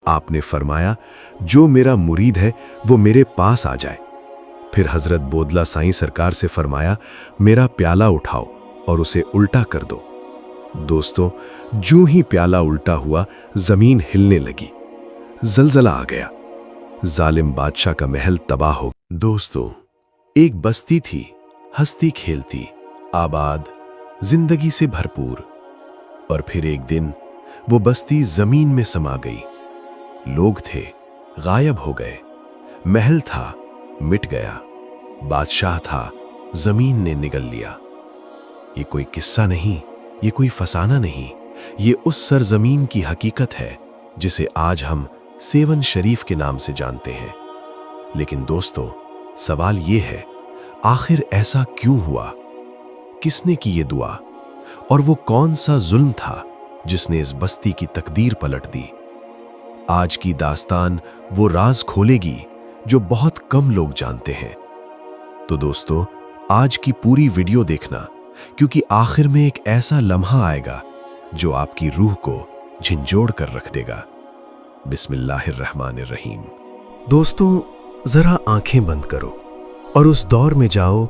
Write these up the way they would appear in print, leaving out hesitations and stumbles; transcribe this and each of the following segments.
आपने फरमाया, जो मेरा मुरीद है वो मेरे पास आ जाए। फिर हजरत बोदला साईं सरकार से फरमाया, मेरा प्याला उठाओ और उसे उल्टा कर दो। दोस्तों, जो ही प्याला उल्टा हुआ, जमीन हिलने लगी, जलजला आ गया, जालिम बादशाह का महल तबाह हो। दोस्तों, एक बस्ती थी, हंसती खेलती, आबाद, जिंदगी से भरपूर। और फिर एक दिन वो बस्ती जमीन में समा गई। लोग थे, गायब हो गए। महल था, मिट गया। बादशाह था, जमीन ने निगल लिया। ये कोई किस्सा नहीं, ये कोई फसाना नहीं, ये उस सरजमीन की हकीकत है जिसे आज हम सेवन शरीफ के नाम से जानते हैं। लेकिन दोस्तों, सवाल ये है, आखिर ऐसा क्यों हुआ? किसने की ये दुआ? और वो कौन सा जुल्म था जिसने इस बस्ती की तकदीर पलट दी? आज की दास्तान वो राज खोलेगी जो बहुत कम लोग जानते हैं। तो दोस्तों, आज की पूरी वीडियो देखना, क्योंकि आखिर में एक ऐसा लम्हा आएगा जो आपकी रूह को झंझोड़ कर रख देगा। बिस्मिल्लाहिर्रहमानिर्रहीम। दोस्तों, जरा आंखें बंद करो और उस दौर में जाओ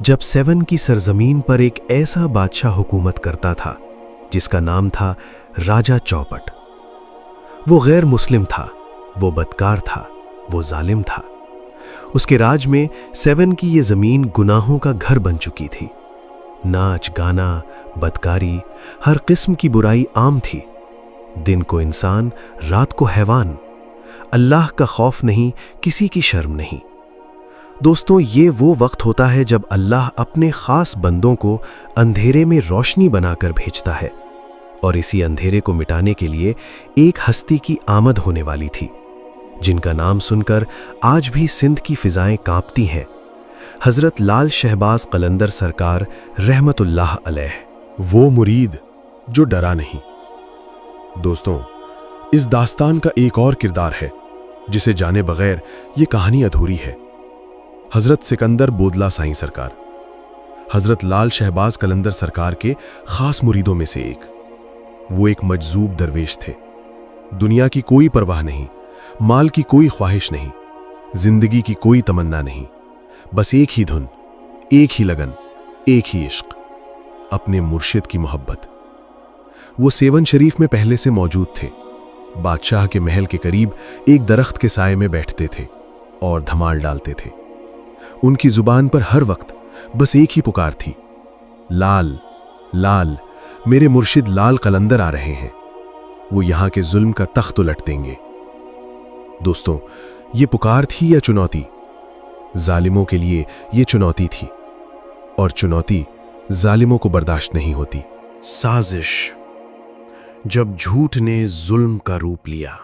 जब सेवन की सरजमीन पर एक ऐसा बादशाह हुकूमत करता था जिसका नाम था राजा चौपट। वो गैर मुस्लिम था, वो बदकार था, वो जालिम था। उसके राज में सेवन की ये जमीन गुनाहों का घर बन चुकी थी। नाच गाना, बदकारी, हर किस्म की बुराई आम थी। दिन को इंसान, रात को हैवान। अल्लाह का खौफ नहीं, किसी की शर्म नहीं। दोस्तों, ये वो वक्त होता है जब अल्लाह अपने खास बंदों को अंधेरे में रोशनी बनाकर भेजता है, और इसी अंधेरे को मिटाने के लिए एक हस्ती की आमद होने वाली थी, जिनका नाम सुनकर आज भी सिंध की फिजाएं कांपती हैं। हजरत लाल शहबाज कलंदर सरकार रहमतुल्लाह अलैह। वो मुरीद जो डरा नहीं। दोस्तों, इस दास्तान का एक और किरदार है जिसे जाने बगैर ये कहानी अधूरी है। हजरत सिकंदर बोदला साईं सरकार, हजरत लाल शहबाज कलंदर सरकार के खास मुरीदों में से एक। वो एक मजजूब दरवेश थे। दुनिया की कोई परवाह नहीं, माल की कोई ख्वाहिश नहीं, जिंदगी की कोई तमन्ना नहीं, बस एक ही धुन, एक ही लगन, एक ही इश्क, अपने मुर्शिद की मोहब्बत। वो सेवन शरीफ में पहले से मौजूद थे। बादशाह के महल के करीब एक दरख्त के साये में बैठते थे और धमाल डालते थे। उनकी जुबान पर हर वक्त बस एक ही पुकार थी, लाल लाल, मेरे मुर्शिद लाल कलंदर आ रहे हैं, वो यहां के जुल्म का तख्त उलट देंगे। दोस्तों, ये पुकार थी या चुनौती? जालिमों के लिए ये चुनौती थी, और चुनौती जालिमों को बर्दाश्त नहीं होती। साजिश, जब झूठ ने जुल्म का रूप लिया।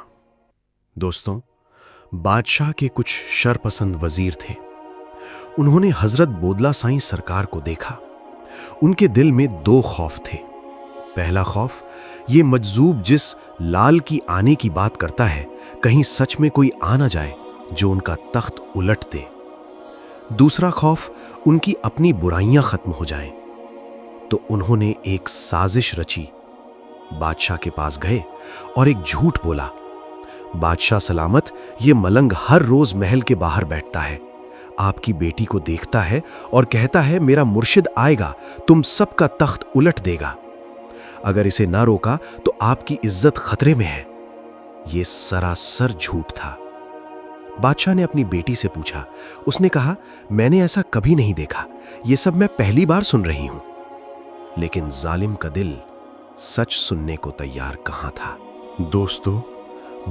दोस्तों, बादशाह के कुछ शरपसंद वजीर थे। उन्होंने हजरत बोदला साईं सरकार को देखा। उनके दिल में दो खौफ थे। पहला खौफ, ये मजजूब जिस लाल की आने की बात करता है, कहीं सच में कोई आ ना जाए जो उनका तख्त उलट दे। दूसरा खौफ, उनकी अपनी बुराइयां खत्म हो जाएं। तो उन्होंने एक साजिश रची। बादशाह के पास गए और एक झूठ बोला, बादशाह सलामत, ये मलंग हर रोज महल के बाहर बैठता है, आपकी बेटी को देखता है और कहता है मेरा मुर्शिद आएगा, तुम सबका तख्त उलट देगा। अगर इसे ना रोका तो आपकी इज्जत खतरे में है। यह सरासर झूठ था। बादशाह ने अपनी बेटी से पूछा। उसने कहा, मैंने ऐसा कभी नहीं देखा, यह सब मैं पहली बार सुन रही हूं। लेकिन जालिम का दिल सच सुनने को तैयार कहां था। दोस्तों,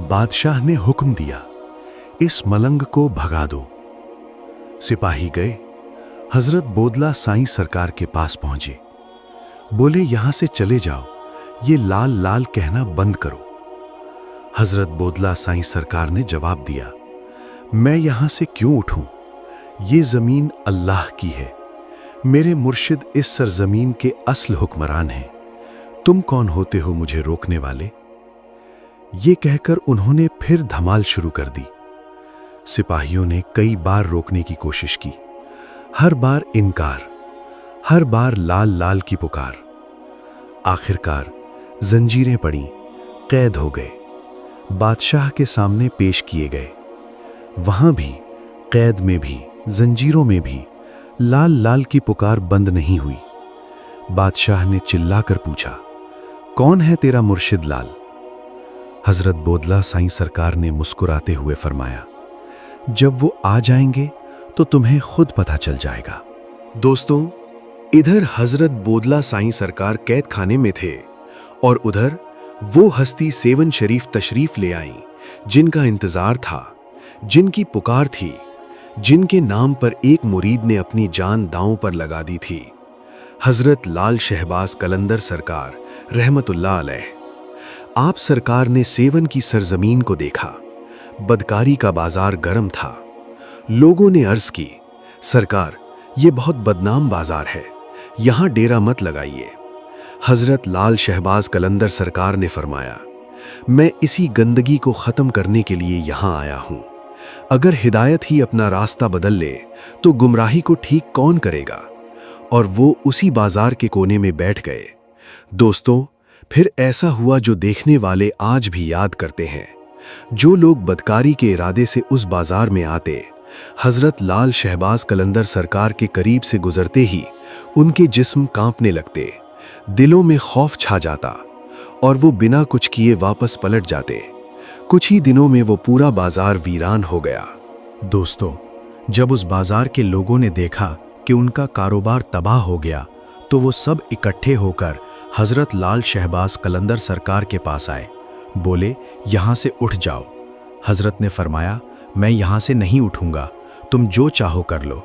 बादशाह ने हुक्म दिया, इस मलंग को भगा दो। सिपाही गए, हजरत बोदला साईं सरकार के पास पहुंचे। बोले, यहां से चले जाओ, ये लाल लाल कहना बंद करो। हजरत बोदला साईं सरकार ने जवाब दिया, मैं यहां से क्यों उठूं? ये जमीन अल्लाह की है, मेरे मुर्शिद इस सरजमीन के असल हुक्मरान हैं, तुम कौन होते हो मुझे रोकने वाले? ये कहकर उन्होंने फिर धमाल शुरू कर दी। सिपाहियों ने कई बार रोकने की कोशिश की, हर बार इनकार, हर बार लाल लाल की पुकार। आखिरकार जंजीरें पड़ी, कैद हो गए। बादशाह के सामने पेश किए गए। वहां भी, कैद में भी, जंजीरों में भी लाल लाल की पुकार बंद नहीं हुई। बादशाह ने चिल्लाकर पूछा, कौन है तेरा मुर्शिद लाल? हजरत बोदला साईं सरकार ने मुस्कुराते हुए फरमाया, जब वो आ जाएंगे तो तुम्हें खुद पता चल जाएगा। दोस्तों, इधर हजरत बोदला साईं सरकार कैद खाने में थे और उधर वो हस्ती सेवन शरीफ तशरीफ ले आई जिनका इंतजार था, जिनकी पुकार थी, जिनके नाम पर एक मुरीद ने अपनी जान दांव पर लगा दी थी। हजरत लाल शहबाज कलंदर सरकार रहमतुल्लाह अलैह। आप सरकार ने सेवन की सरजमीन को देखा। बदकारी का बाजार गर्म था। लोगों ने अर्ज की, सरकार, ये बहुत बदनाम बाजार है, यहां डेरा मत लगाइए। हजरत लाल शहबाज कलंदर सरकार ने फरमाया, मैं इसी गंदगी को खत्म करने के लिए यहां आया हूं। अगर हिदायत ही अपना रास्ता बदल ले तो गुमराही को ठीक कौन करेगा? और वो उसी बाजार के कोने में बैठ गए। दोस्तों, फिर ऐसा हुआ जो देखने वाले आज भी याद करते हैं। जो लोग बदकारी के इरादे से उस बाजार में आते, हजरत लाल शहबाज कलंदर सरकार के करीब से गुजरते ही उनके जिस्म कांपने लगते, दिलों में खौफ छा जाता और वो बिना कुछ किए वापस पलट जाते। कुछ ही दिनों में वो पूरा बाजार वीरान हो गया। दोस्तों, जब उस बाजार के लोगों ने देखा कि उनका कारोबार तबाह हो गया तो वो सब इकट्ठे होकर हजरत लाल शहबाज कलंदर सरकार के पास आए। बोले, यहाँ से उठ जाओ। हजरत ने फरमाया, मैं यहाँ से नहीं उठूंगा, तुम जो चाहो कर लो।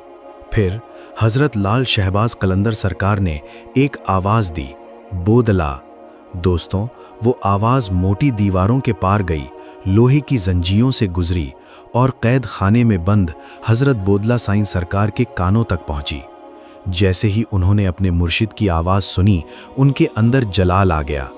फिर हजरत लाल शहबाज कलंदर सरकार ने एक आवाज दी, बोदला। दोस्तों, वो आवाज मोटी दीवारों के पार गई, लोहे की जंजीरों से गुजरी और कैद खाने में बंद हजरत बोदला साईं सरकार के कानों तक पहुंची। जैसे ही उन्होंने अपने मुर्शिद की आवाज सुनी, उनके अंदर जलाल आ गया।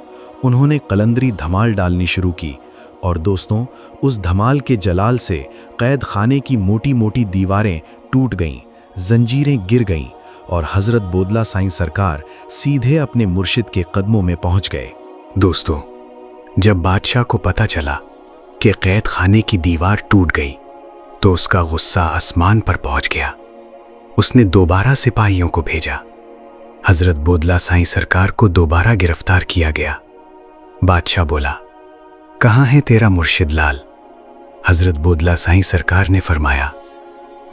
उन्होंने कलंदरी धमाल डालनी शुरू की और दोस्तों, उस धमाल के जलाल से कैद खाने की मोटी मोटी दीवारें टूट गईं, जंजीरें गिर गईं और हजरत बोदला साईं सरकार सीधे अपने मुर्शिद के कदमों में पहुंच गए। दोस्तों, जब बादशाह को पता चला कि कैद खाने की दीवार टूट गई तो उसका गुस्सा आसमान पर पहुंच गया। उसने दोबारा सिपाहियों को भेजा। हजरत बोदला साईं सरकार को दोबारा गिरफ्तार किया गया। बादशाह बोला, कहाँ है तेरा मुर्शिद लाल? हजरत बोदला साईं सरकार ने फरमाया,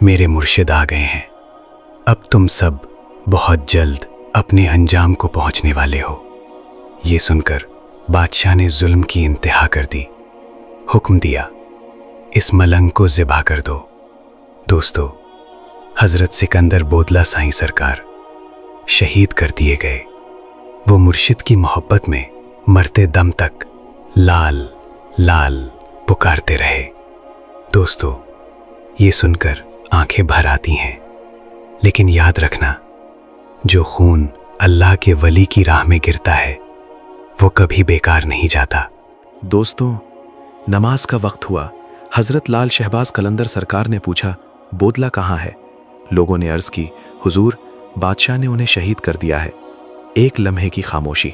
मेरे मुर्शिद आ गए हैं। अब तुम सब बहुत जल्द अपने अंजाम को पहुंचने वाले हो। ये सुनकर बादशाह ने जुल्म की इंतहा कर दी। हुक्म दिया, इस मलंग को ज़िबा कर दो। दोस्तों, हजरत सिकंदर बोदला साईं सरकार शहीद कर दिए गए। वो मुर्शिद की मोहब्बत में मरते दम तक लाल लाल पुकारते रहे। दोस्तों, ये सुनकर आंखें भर आती हैं, लेकिन याद रखना, जो खून अल्लाह के वली की राह में गिरता है वो कभी बेकार नहीं जाता। दोस्तों, नमाज का वक्त हुआ। हजरत लाल शहबाज कलंदर सरकार ने पूछा, बोदला कहाँ है? लोगों ने अर्ज की, हुजूर, बादशाह ने उन्हें शहीद कर दिया है। एक लम्हे की खामोशी।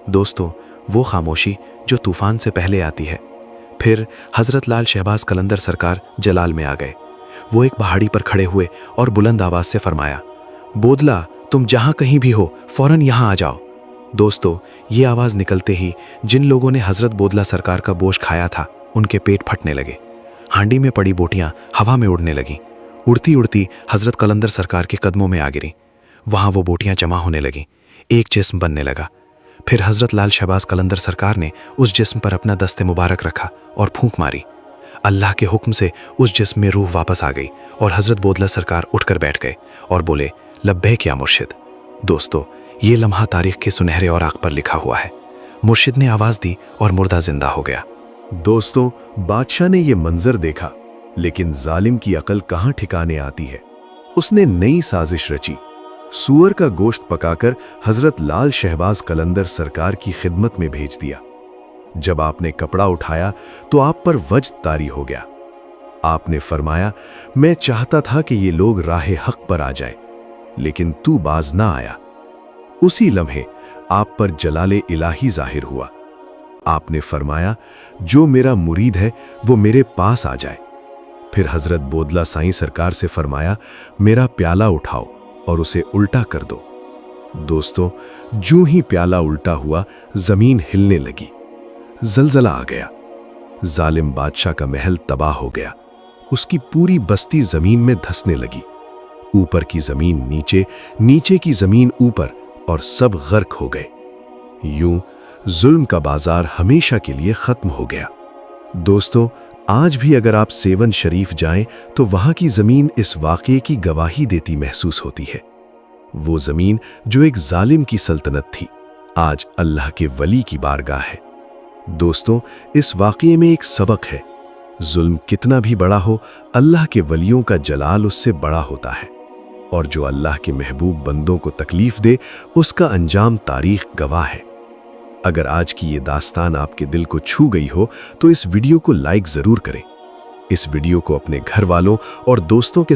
दोस्तों, वो खामोशी जो तूफान से पहले आती है। फिर हजरत लाल शहबाज कलंदर सरकार जलाल में आ गए। वो एक पहाड़ी पर खड़े हुए और बुलंद आवाज से फरमाया, बोदला, तुम जहां कहीं भी हो फौरन यहां आ जाओ। दोस्तों, ये आवाज निकलते ही जिन लोगों ने हजरत बोदला सरकार का बोझ खाया था उनके पेट फटने लगे। हांडी में पड़ी बोटियां हवा में उड़ने लगीं। उड़ती उड़ती हजरत कलंदर सरकार के कदमों में आ गिरी। वहां वो बोटियां जमा होने लगीं, एक जिस्म बनने लगा। फिर हजरत लाल शहबाज कलंदर सरकार ने उस जिस्म पर अपना दस्ते मुबारक रखा और फूंक मारी। अल्लाह के हुक्म से उस जिस्म में रूह वापस आ गई और हजरत बोदला सरकार उठकर बैठ गए और बोले, लब्बैक या मुर्शिद। दोस्तों, ये लम्हा तारीख के सुनहरे औराक पर लिखा हुआ है। मुर्शिद ने आवाज दी और मुर्दा जिंदा हो गया। दोस्तों, बादशाह ने ये मंजर देखा, लेकिन जालिम की अकल कहां ठिकाने आती है। उसने नई साजिश रची। सूअर का गोश्त पकाकर हजरत लाल शहबाज कलंदर सरकार की खिदमत में भेज दिया। जब आपने कपड़ा उठाया तो आप पर वज्द तारी हो गया। आपने फरमाया, मैं चाहता था कि ये लोग राहे हक पर आ जाएं, लेकिन तू बाज ना आया। उसी लम्हे आप पर जलाले इलाही जाहिर हुआ। आपने फरमाया, जो मेरा मुरीद है वो मेरे पास आ जाए। फिर हजरत बोदला साईं सरकार से फरमाया, मेरा प्याला उठाओ और उसे उल्टा कर दो। दोस्तों, जो ही प्याला उल्टा हुआ, जमीन हिलने लगी, जलजला आ गया। जालिम बादशाह का महल तबाह हो गया, उसकी पूरी बस्ती जमीन में धंसने लगी। ऊपर की जमीन नीचे, नीचे की जमीन ऊपर, और सब गर्क हो गए। यूं जुल्म का बाजार हमेशा के लिए खत्म हो गया। दोस्तों, आज भी अगर आप सेवन शरीफ जाएं तो वहां की जमीन इस वाक़ये की गवाही देती महसूस होती है। वो जमीन जो एक जालिम की सल्तनत थी, आज अल्लाह के वली की बारगाह है। दोस्तों, इस वाक़ये में एक सबक है, जुल्म कितना भी बड़ा हो, अल्लाह के वलियों का जलाल उससे बड़ा होता है, और जो अल्लाह के महबूब बंदों को तकलीफ दे, उसका अंजाम तारीख गवाह है। अगर आज की ये दास्तान आपके दिल को छू गई हो तो इस वीडियो को लाइक जरूर करें। इस वीडियो को अपने घर वालों और दोस्तों के